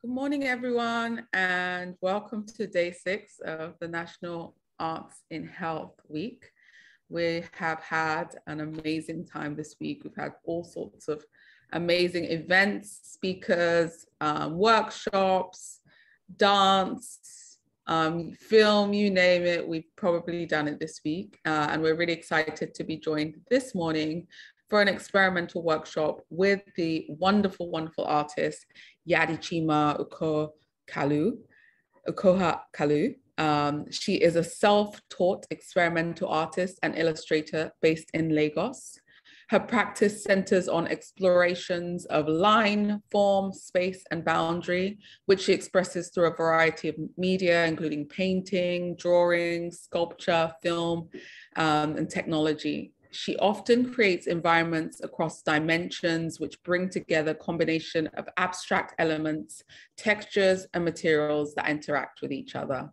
Good morning, everyone, and welcome to day 6 of the National Arts in Health Week. We have had an amazing time this week. We've had all sorts of amazing events, speakers, workshops, dance, film, you name it. We've probably done it this week. And we're really excited to be joined this morning for an experimental workshop with the wonderful, wonderful artist, Yadichinma Ukoha-Kalu. She is a self-taught experimental artist and illustrator based in Lagos. Her practice centers on explorations of line, form, space, and boundary, which she expresses through a variety of media, including painting, drawing, sculpture, film, and technology. She often creates environments across dimensions which bring together a combination of abstract elements, textures, and materials that interact with each other.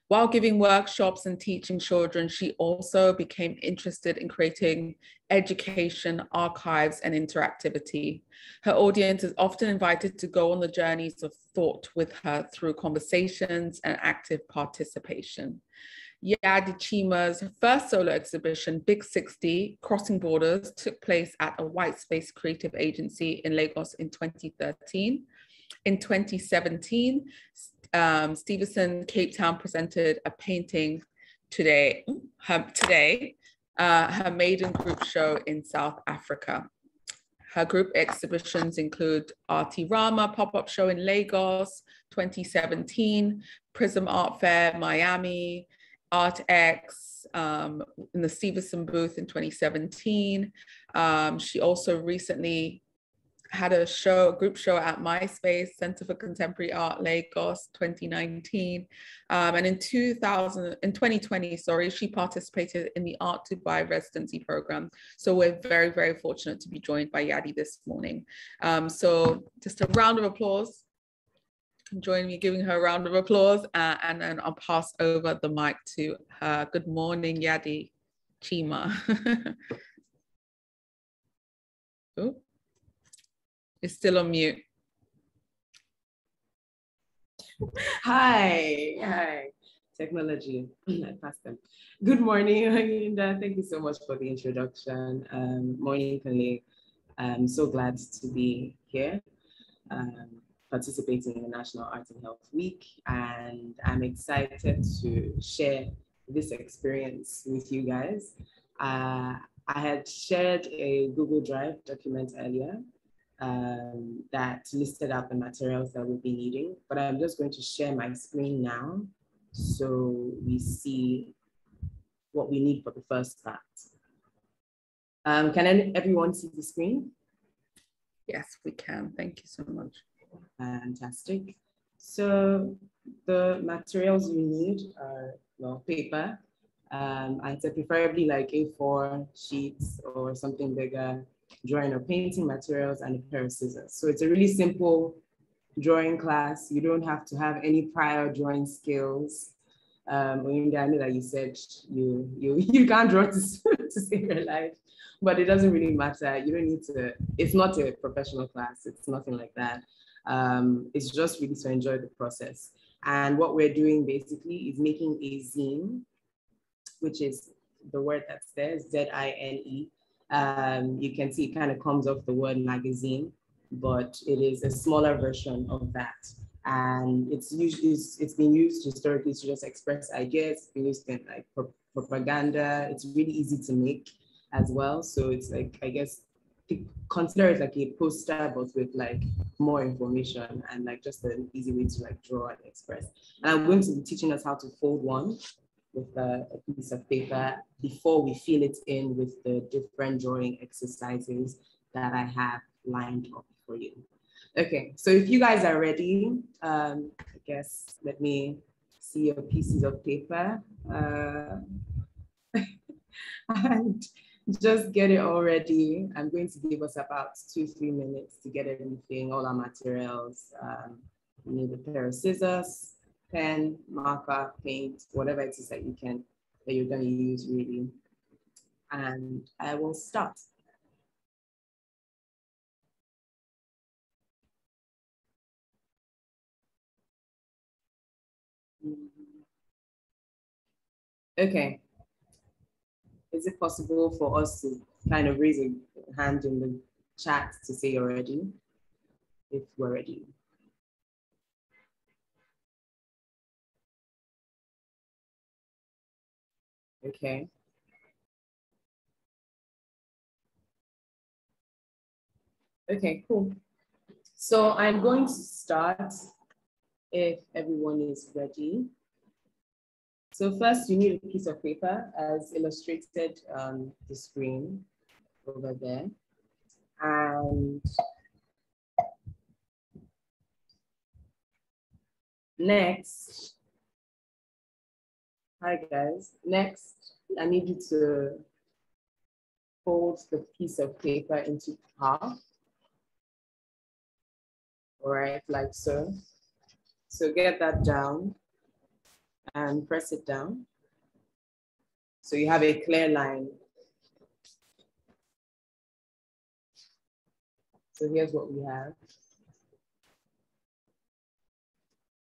While giving workshops and teaching children, she also became interested in creating education, archives, and interactivity. Her audience is often invited to go on the journeys of thought with her through conversations and active participation. Yadichinma's first solo exhibition, Big 60, Crossing Borders, took place at a white space creative agency in Lagos in 2013. In 2017, Stevenson Cape Town presented a painting her maiden group show in South Africa. Her group exhibitions include Artirama pop-up show in Lagos, 2017, Prism Art Fair, Miami, ArtX in the Stevenson booth in 2017. She also recently had a group show at MySpace, Center for Contemporary Art, Lagos, 2019. And in 2020, she participated in the Art Dubai residency program. So we're very, very fortunate to be joined by Yadi this morning. So just a round of applause. Join me giving her a round of applause, and then I'll pass over the mic to her. Good morning, Yadichinma. Oh, it's still on mute. Hi, technology. I passed them. Good morning, Linda. Thank you so much for the introduction. Morning, colleague. I'm so glad to be here. Participating in the National Arts and Health Week, and I'm excited to share this experience with you guys. I had shared a Google Drive document earlier that listed out the materials that we'll be needing, but I'm just going to share my screen now so we see what we need for the first part. Can everyone see the screen? Yes, we can. Thank you so much. Fantastic. So the materials you need are, well, paper. I'd say preferably like A4 sheets or something bigger, drawing or painting materials, and a pair of scissors. So it's a really simple drawing class. You don't have to have any prior drawing skills. Melinda, I know that you said you can't draw to save your life, but it doesn't really matter. You don't need to, it's not a professional class. It's nothing like that. It's just really to enjoy the process. And what we're doing basically is making a zine, which is the word that's there, Z-I-N-E. You can see it kind of comes off the word magazine, but it is a smaller version of that. And it's been used historically to just express ideas. It's been used in like propaganda. It's really easy to make as well. So it's like, I guess, consider it like a poster, but with like more information and like just an easy way to like draw and express. And I'm going to be teaching us how to fold one with a piece of paper before we fill it in with the different drawing exercises that I have lined up for you. Okay, so if you guys are ready, I guess let me see your pieces of paper. And just get it all ready. I'm going to give us about 2-3 minutes to get everything, all our materials. You need a pair of scissors, pen, marker, paint, whatever it is that you're going to use really. And I will start. Okay. Is it possible for us to kind of raise a hand in the chat to say you're ready? If we're ready. Okay. Okay, cool. So I'm going to start if everyone is ready. So first you need a piece of paper as illustrated on the screen over there. And next, hi guys, next I need you to fold the piece of paper into half. All right, like so. So get that down and press it down. So you have a clear line. So here's what we have.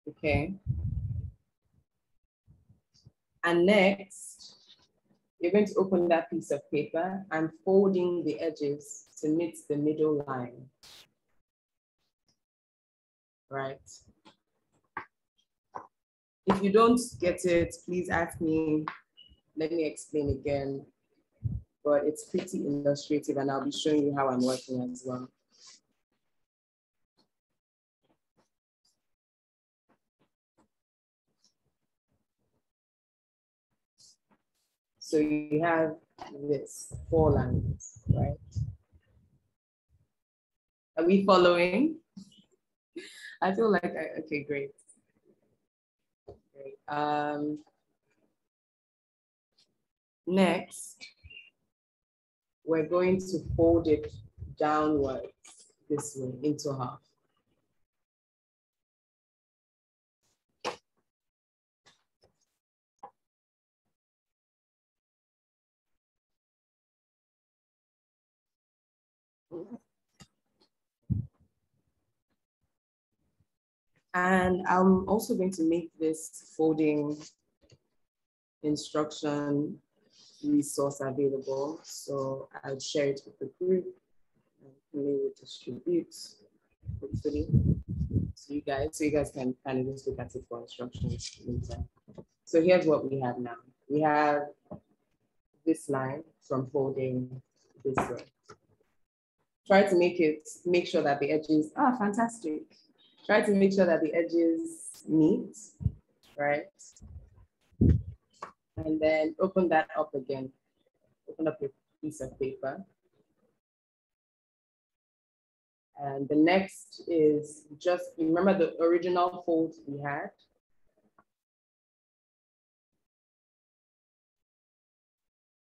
Okay. And next, you're going to open that piece of paper and folding the edges to meet the middle line. Right. If you don't get it, please ask me. Let me explain again. But it's pretty illustrative and I'll be showing you how I'm working as well. So you have this 4 lines, right? Are we following? I feel like, okay, great. Great. Next, we're going to fold it downwards this way into half. And I'm also going to make this folding instruction resource available. So I'll share it with the group and we will distribute, hopefully, to you guys. So you guys can kind of just look at it for instructions later. So here's what we have now. We have this line from folding this way. Try to make sure that the edges, fantastic. Try to make sure that the edges meet, right? And then open that up again. Open up your piece of paper. And the next is just, remember the original fold we had?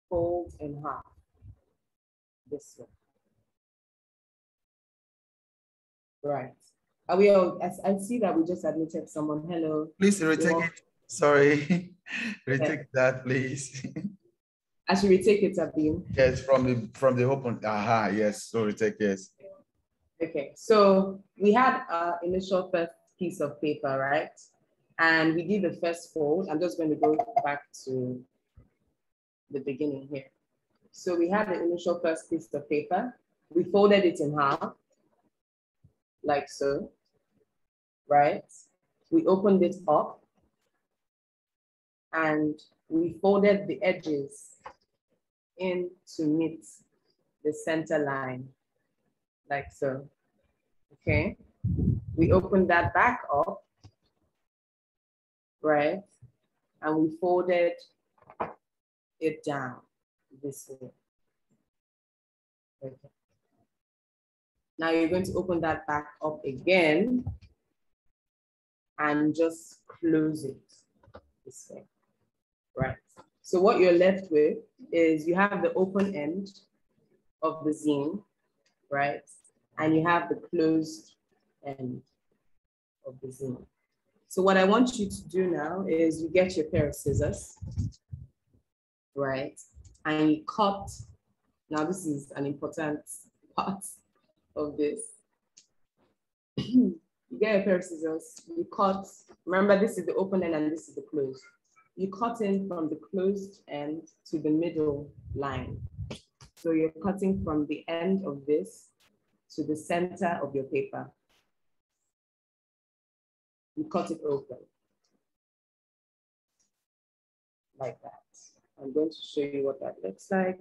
Fold in half, this way. Right. Are we all, I see that we just admitted someone. Hello. Please retake it. Sorry. Retake that, please. I should retake it, Abim. Yes, from the open. Aha, yes. So retake, yes. Okay, so we had our initial first piece of paper, right? And we did the first fold. I'm just going to go back to the beginning here. So we had the initial first piece of paper. We folded it in half, like so, right? We opened it up and we folded the edges in to meet the center line, like so, okay? We opened that back up, right? And we folded it down this way. Okay. Now you're going to open that back up again and just close it this way, right? So what you're left with is you have the open end of the zine, right? And you have the closed end of the zine. So what I want you to do now is you get your pair of scissors, right? And you cut. Now this is an important part of this. You get a pair of scissors, you cut. Remember, this is the open end and this is the close. you cut in from the closed end to the middle line. So you're cutting from the end of this to the center of your paper. You cut it open like that. I'm going to show you what that looks like.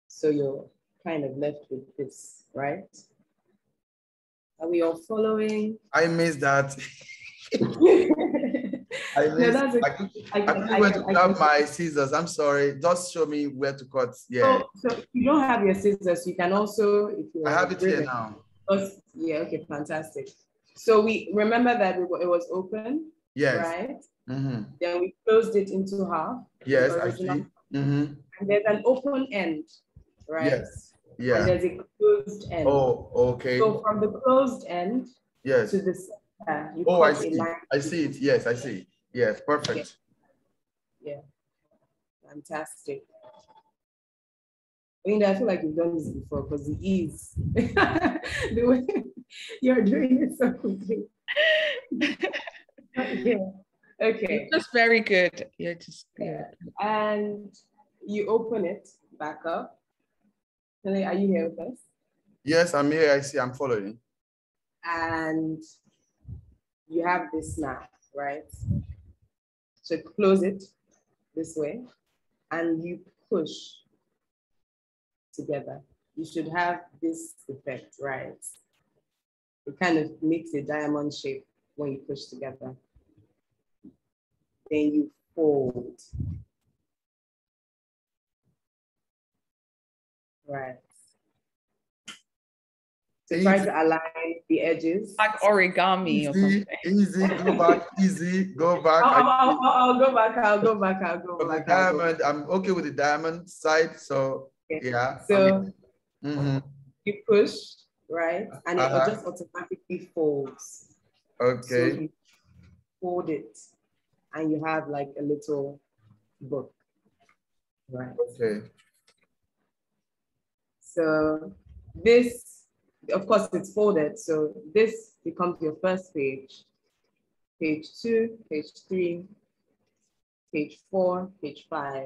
So you're kind of left with this, right? Are we all following? I missed that. I couldn't where to grab my scissors. I'm sorry. Just show me where to cut. Yeah. So if you don't have your scissors, you can also, if you I have it here now. Yeah, okay, fantastic. So we remember that it was open, yes. Right? Mm-hmm. Then we closed it into half. Yes, I see. Mm-hmm. And there's an open end, right? Yes. Yeah. And there's a closed end. Oh, okay. So from the closed end yes. to the center, you cut I see. A line. I see it. Yes, I see. Yes, perfect. Yeah. Fantastic. I mean, I feel like you've done this before because the ease, the way you're doing it so quickly. Yeah. Okay. You're just very good. You're just good. And you open it back up. Are you here with us? Yes, I'm here. I see. I'm following. And you have this now, right? So close it this way, and you push together. You should have this effect, right? It kind of makes a diamond shape when you push together. Then you fold. Right. So try to align the edges. Like origami easy, or something. Easy, go back, easy, go back. I'll go back, I'll go back. The diamond, I'm okay with the diamond side, so okay. Yeah. So you push, right? And it just automatically folds. Okay. So you fold it and you have like a little book, right? Okay. So this, of course, it's folded. So this becomes your first page. Page 2, page 3, page 4, page 5,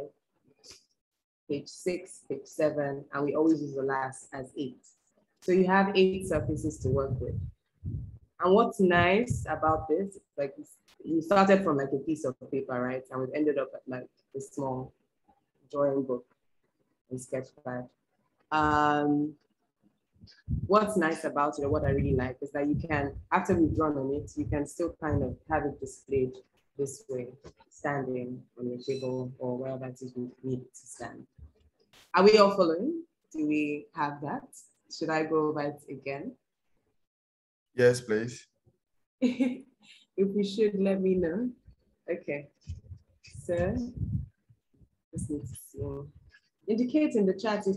page 6, page 7, and we always use the last as 8. So you have 8 surfaces to work with. And what's nice about this, like you started from like a piece of paper, right? And we've ended up at like a small drawing book and sketch pad. What's nice about it, or what I really like, is that you can, after we've drawn on it, you can still kind of have it displayed this way, standing on your table or wherever it is you need it to stand. Are we all following? Do we have that? Should I go over it again? Yes, please. If you should, let me know. Okay. So, just need to see. Indicate in the chat if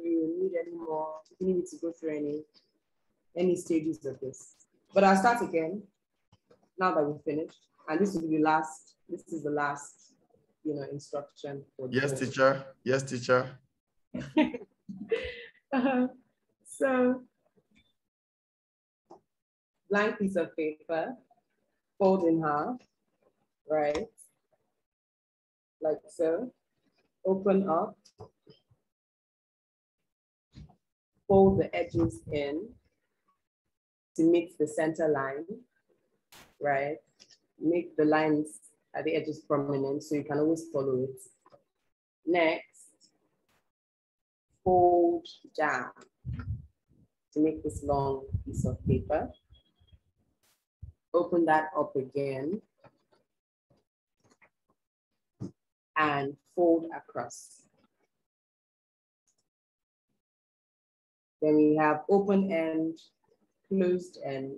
you need any more, if you need me to go through any stages of this. But I'll start again now that we've finished. And this will be the last, this is the last, instruction. For yes, teacher. Yes, teacher. So, blank piece of paper, fold in half, right? Like so. Open up. Fold the edges in to meet the center line, right? Make the lines at the edges prominent so you can always follow it. Next, fold down to make this long piece of paper. Open that up again and fold across. Then we have open end, closed end,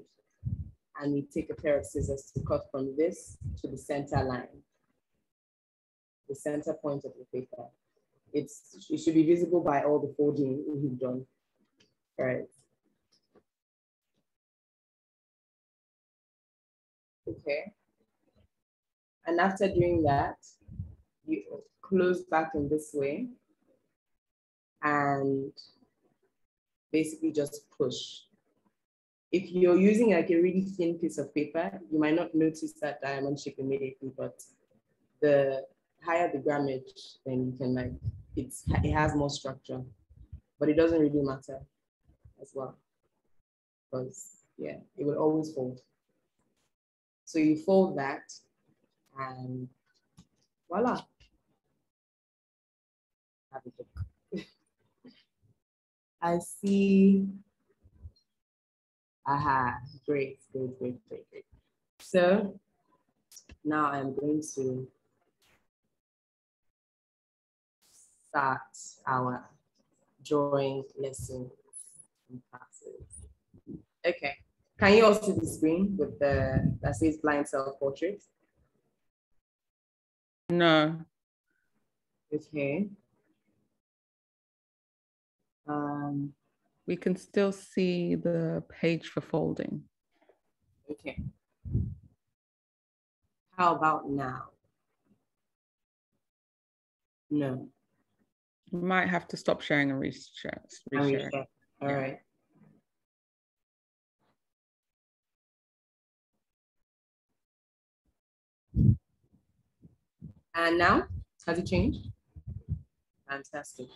and we take a pair of scissors to cut from this to the center line, the center point of the paper. It should be visible by all the folding you've done. All right. Okay. And after doing that, you close back in this way and basically just push If you're using like a really thin piece of paper, you might not notice that diamond shape immediately, but the higher the grammage, then you can like, it has more structure, but it doesn't really matter as well, because yeah, it will always fold. So you fold that and voila. Have a look. I see. Aha, great. So now I'm going to start our drawing lesson and classes. Okay, can you all see the screen with the that says blind self-portrait? No. Okay. We can still see the page for folding. Okay. How about now? No. You might have to stop sharing and reshare. All right. And now, has it changed? Fantastic.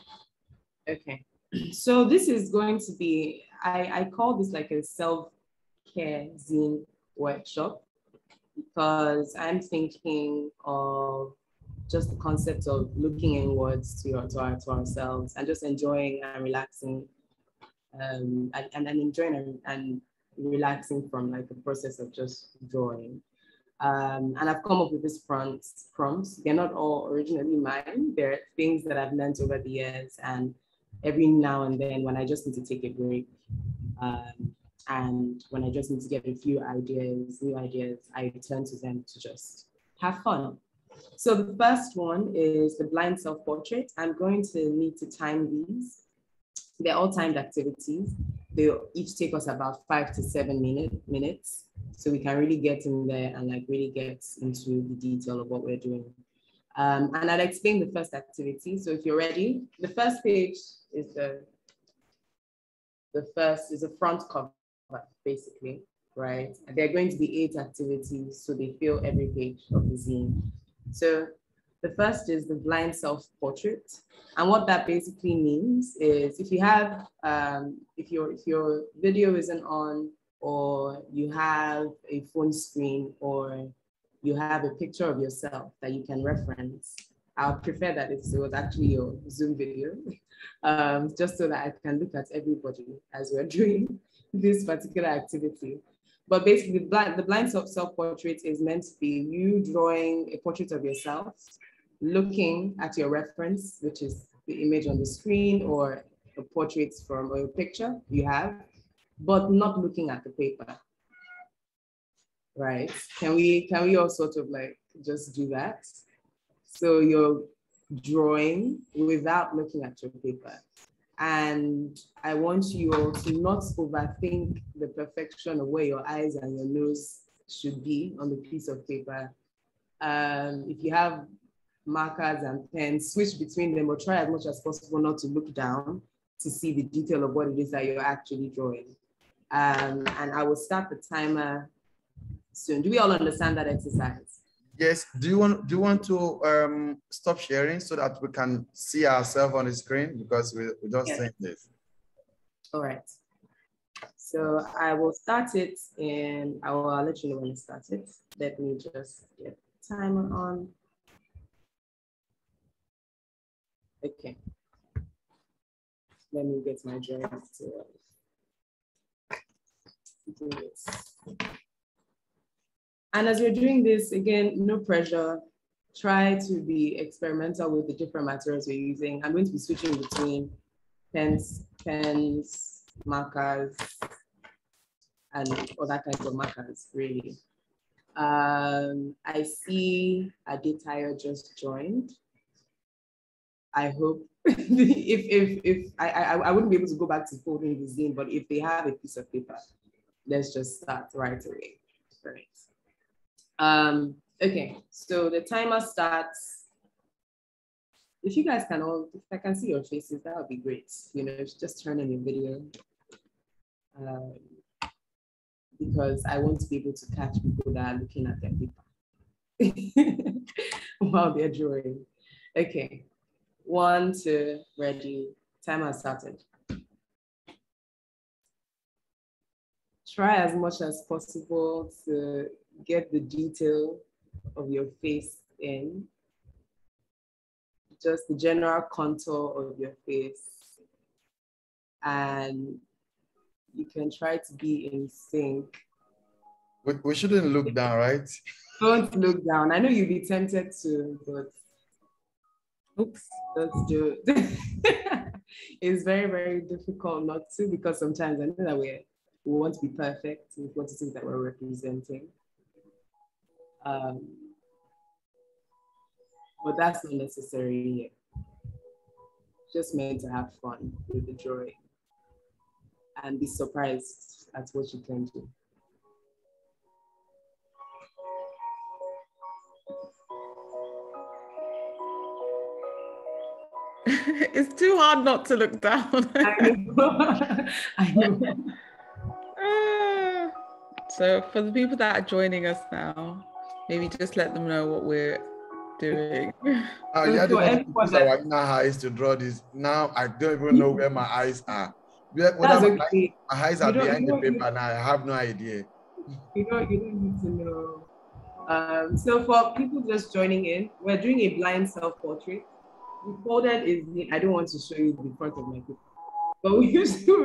Okay. So this is going to be, I call this like a self-care zine workshop, because I'm thinking of just the concept of looking inwards to ourselves and just enjoying and relaxing, and enjoying and relaxing from like the process of just drawing. And I've come up with these prompts. They're not all originally mine. They're things that I've learned over the years, and every now and then when I just need to take a break, and when I just need to get a few ideas, new ideas, I turn to them to just have fun. So the first one is the blind self-portrait. I'm going to need to time these. They're all timed activities. They each take us about 5 to 7 minutes. So we can really get in there and like really get into the detail of what we're doing. And I'll explain the first activity. So if you're ready, the first page is the front cover, basically, right? And there are going to be 8 activities, so they fill every page of the zine. So the first is the blind self-portrait. And what that basically means is if you have, if your video isn't on, or you have a phone screen, or you have a picture of yourself that you can reference, I would prefer that it was actually your Zoom video, just so that I can look at everybody as we're doing this particular activity. But basically, the blind self-portrait is meant to be you drawing a portrait of yourself, looking at your reference, which is the image on the screen or a portrait from a picture you have, but not looking at the paper, right? Can we all sort of like just do that? So you're drawing without looking at your paper. And I want you all to not overthink the perfection of where your eyes and your nose should be on the piece of paper. If you have markers and pens, switch between them, or try as much as possible not to look down to see the detail of what it is that you're actually drawing. And I will start the timer soon. Do we all understand that exercise? Yes. Do you want to stop sharing so that we can see ourselves on the screen, because we're just saying this? All right. So I will start it, and I'll let you know when I start it. Let me just get the timer on. Okay. Let me get my drawing to do this. And as you're doing this, again, no pressure. Try to be experimental with the different materials you're using. I'm going to be switching between pens, markers, and other kinds of markers, really. I see Aditaya just joined. I hope if I wouldn't be able to go back to folding the zine, but if they have a piece of paper, let's just start right away. Great. Okay, so the timer starts. If you guys can all, if I can see your faces, that would be great. You know, just turn on your video. because I want to be able to catch people that are looking at their paper while they're drawing. Okay, 1, 2, ready, time has started. Try as much as possible to get the detail of your face in, just the general contour of your face. And you can try to be in sync. We shouldn't look down, right? Don't look down. I know you'll be tempted to, but oops, let's do it. It's very, very difficult not to, because sometimes I know that we want to be perfect with what it is that we're representing. But that's not necessary here. Just meant to have fun with the drawing and be surprised at what you can do. It's too hard not to look down. I know. I know. So for the people that are joining us now, maybe just let them know what we're doing. Yeah, they want to use our inner eyes to draw this. Now I don't even know where my eyes are. That's okay. My eyes are behind the paper now. I have no idea. You don't need to know. So for people just joining in, we're doing a blind self-portrait. We folded a zine. I don't want to show you the front of my paper, but we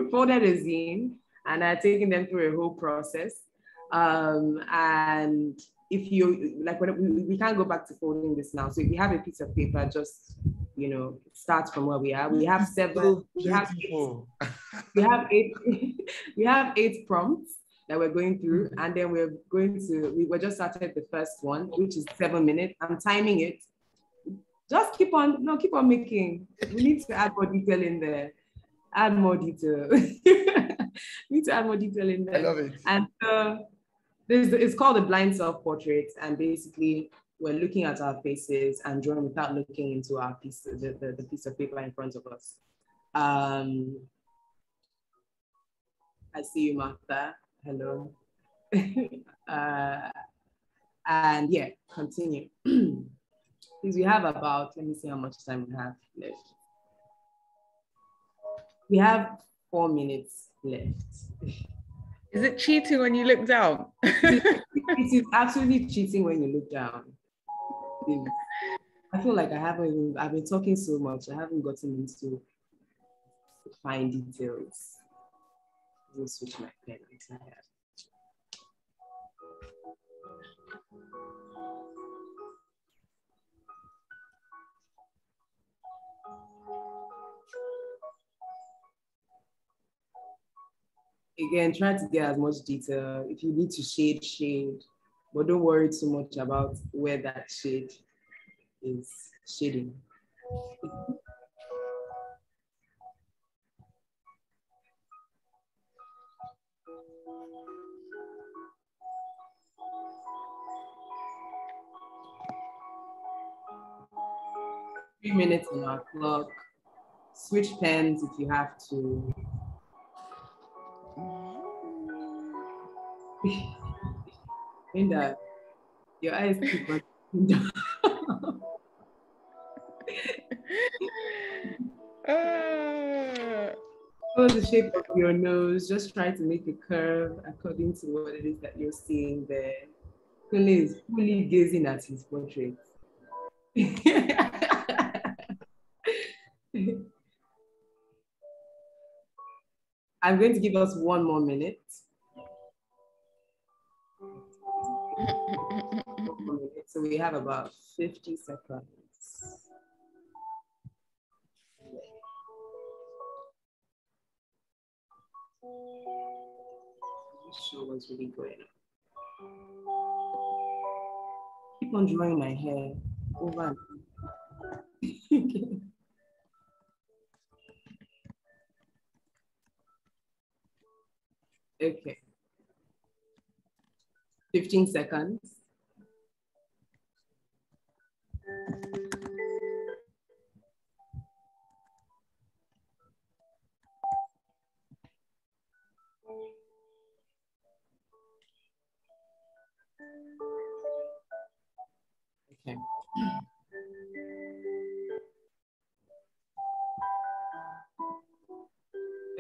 folded a zine and are taking them through a whole process. And if you like, we can't go back to folding this now. So if you have a piece of paper, just start from where we are. We have several. We have eight prompts that we're going through, and then we're just started the first one, which is 7 minutes. I'm timing it. Just keep on making. We need to add more detail in there. Add more detail. We need to add more detail in there. I love it. And it's called a blind self-portrait, and basically we're looking at our faces and drawing without looking into our piece, the piece of paper in front of us. I see you, Martha. Hello. And yeah, continue. Because we have about, let me see how much time we have left. We have 4 minutes left. Is it cheating when you look down? It is absolutely cheating when you look down. I feel like I've been talking so much, I haven't gotten into fine details. Let me switch my pen. Again, try to get as much detail. If you need to shade, but don't worry too much about where that shade is shading. Three minutes on our clock. Switch pens if you have to. Linda, your eyes keep going down. Follow the shape of your nose. Just try to make a curve according to what it is that you're seeing there. Kunle is fully gazing at his portrait. I'm going to give us 1 more minute. So we have about 50 seconds. I'm not sure what's really going on. Keep on drawing my hair over. Okay. 15 seconds.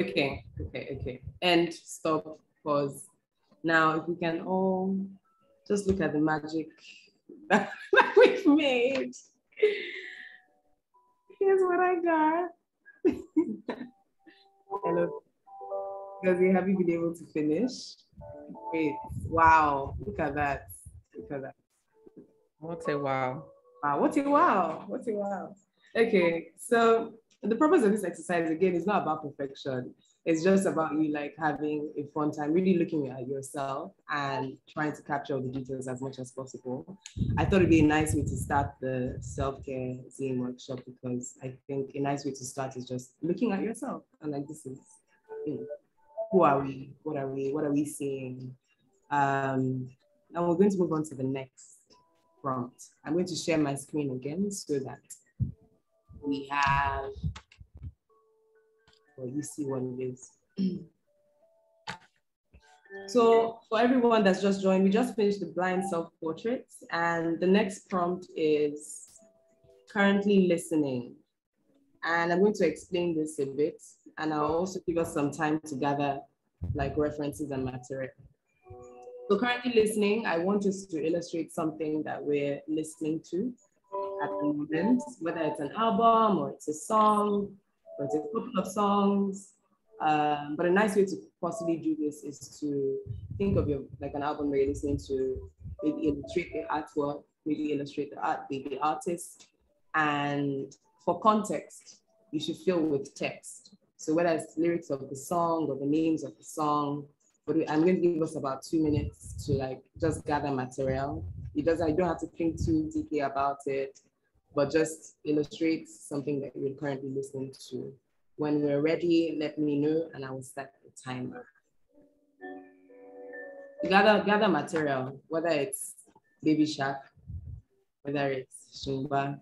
Okay. And stop, pause. Now, if we can all just look at the magic that we've made. Here's what I got. Hello. Because have you been able to finish? Great. Wow. Look at that. Look at that. What a wow. Wow. What a wow. What a wow. Okay. So the purpose of this exercise, again, is not about perfection. It's just about you like having a fun time, really looking at yourself and trying to capture all the details as much as possible. I thought it'd be a nice way to start the self-care Zine workshop, because I think a nice way to start is just looking at yourself and like, this is, who are we? What are we seeing? Now we're going to move on to the next prompt. I'm going to share my screen again so that we have, well, you see what it is. So for everyone that's just joined, we just finished the blind self-portrait, and the next prompt is currently listening. And I'm going to explain this a bit, and I'll also give us some time to gather like references and material. So currently listening, I want us to illustrate something that we're listening to at the moment, whether it's an album or it's a song, or it's a couple of songs. But a nice way to possibly do this is to think of your, like an album where you're listening to, maybe illustrate the artwork, maybe illustrate the art, the artist. And for context, you should fill with text. So whether it's lyrics of the song or the names of the song, but I'm going to give us about 2 minutes to like just gather material. I don't have to think too deeply about it, but just illustrate something that you're currently listening to. When we're ready, let me know and I will start the timer. Gather material, whether it's Baby Shark, whether it's Shumba,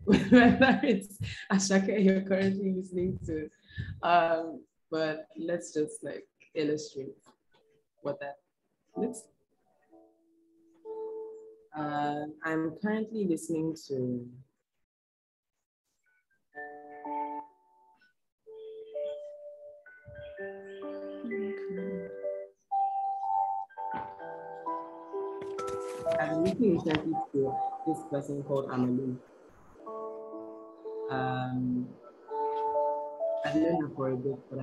whether it's Ashaka you're currently listening to. But let's just like illustrate what that looks like. I'm currently listening to I'm listening recently to this person called Amalu. I've known her for a bit, but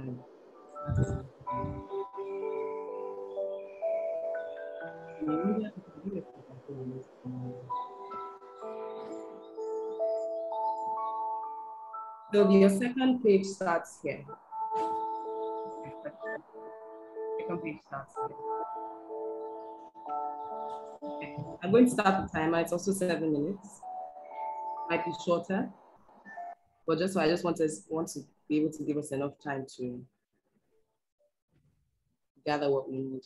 so your second page starts here. Second page starts here. Okay. I'm going to start the timer. It's also 7 minutes. Might be shorter, but I just want to be able to give us enough time to gather what we need.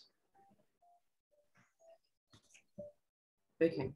Okay.